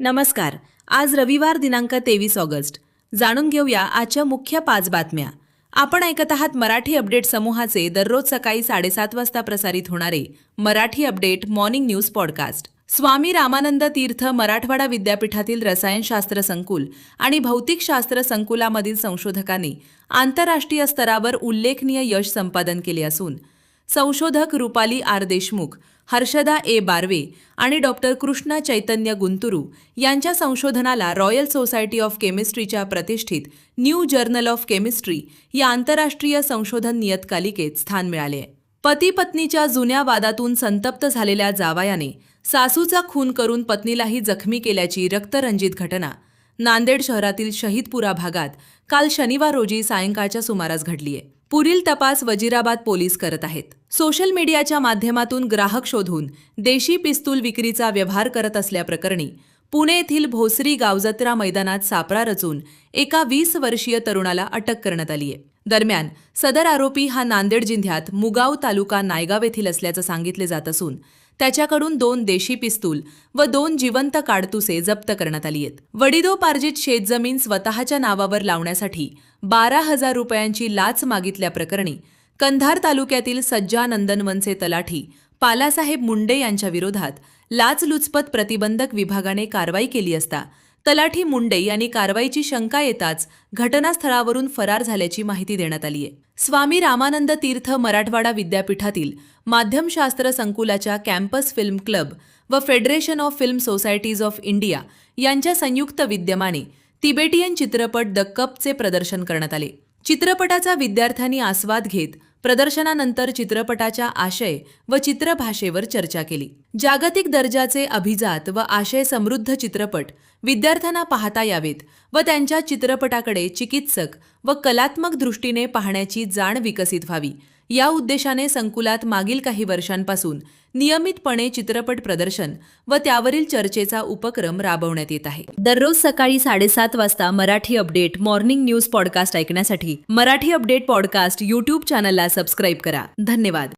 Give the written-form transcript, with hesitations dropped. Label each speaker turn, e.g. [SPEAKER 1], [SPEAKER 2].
[SPEAKER 1] नमस्कार. आज रविवार दिनांक 23 ऑगस्ट. जाणून घेऊया आजच्या मुख्य 5 बातम्या. आपण ऐकत आहात मराठी अपडेट समूहाचे दररोज सकाळी 7:30 वाजता प्रसारित होणारे Marathi update morning news podcast. Swami Ramanand Tirth Marathwada विद्यापीठातील रसायनशास्त्र संकुल आणि भौतिकशास्त्र संकुलामधील संशोधकांनी आंतरराष्ट्रीय स्तरावर उल्लेखनीय यश संपादन केले असून संशोधक रुपाली आर देशमुख, हर्षदा ए बार्वे आणि डॉक्टर कृष्णा चैतन्य गुंतुरू यांच्या संशोधनाला रॉयल सोसायटी ऑफ केमिस्ट्रीच्या प्रतिष्ठित न्यू जर्नल ऑफ केमिस्ट्री या आंतरराष्ट्रीय संशोधन नियतकालिकेत स्थान मिळाले आहे. पती पत्नीच्या जुन्या वादातून संतप्त झालेल्या जावयाने सासूचा खून करून पत्नीलाही जखमी केल्याची रक्तरंजित घटना नांदेड शहरातील शहीदपुरा भागात काल शनिवार रोजी सायंकाळच्या सुमारास घडली आहे. पुढील तपास वजिराबाद पोलीस करत आहेत. सोशल मीडियाच्या माध्यमातून ग्राहक शोधून देशी पिस्तूल विक्रीचा व्यवहार करत असल्याप्रकरणी पुणे येथील भोसरी गावजत्रा मैदानात सापळा रचून एका 20 वर्षीय तरुणाला अटक करण्यात आली आहे. दरम्यान सदर आरोपी हा नांदेड जिल्ह्यात मुगाव तालुका नायगाव येथील असल्याचं सांगितले जात असून त्याच्याकडून 2 देशी पिस्तूल व 2 जिवंत काडतुसे जप्त करण्यात आली आहेत. वडिलोपार्जित शेतजमीन स्वतःच्या नावावर लावण्यासाठी 12,000 रुपयांची लाच मागितल्याप्रकरणी कंधार तालुक्यातील सज्जा नंदनवनचे तलाठी पालासाहेब मुंडे यांच्या विरोधात लाचलुचपत प्रतिबंधक विभागाने कारवाई केली असता तलाठी मुंडे यांनी कारवाईची शंका येताच घटनास्थळावरून फरार झाल्याची माहिती देण्यात आली आहे. स्वामी रामानंद तीर्थ मराठवाडा विद्यापीठातील माध्यमशास्त्र संकुलाच्या कॅम्पस फिल्म क्लब व federation of film societies of India यांच्या संयुक्त विद्यमाने तिबेटियन चित्रपट द कपचे प्रदर्शन करण्यात आले. चित्रपटाचा विद्यार्थ्यांनी आस्वाद घेत प्रदर्शनानंतर चित्रपटाच्या आशय व चित्रभाषेवर चर्चा केली. जागतिक दर्जाचे अभिजात व आशय समृद्ध चित्रपट विद्यार्थ्यांना पाहता यावेत व त्यांच्या चित्रपटाकडे चिकित्सक व कलात्मक दृष्टीने पाहण्याची जाण विकसित व्हावी या उद्देशाने संकुलात मागील काही वर्षांपासून नियमितपणे चित्रपट प्रदर्शन व त्यावरील चर्चेचा उपक्रम राबवण्यात येत आहे. दररोज सकाळी 7:30 वाजता Marathi update morning news podcast ऐकण्यासाठी मराठी अपडेट पॉडकास्ट यूट्यूब चॅनलला सबस्क्राईब करा. धन्यवाद.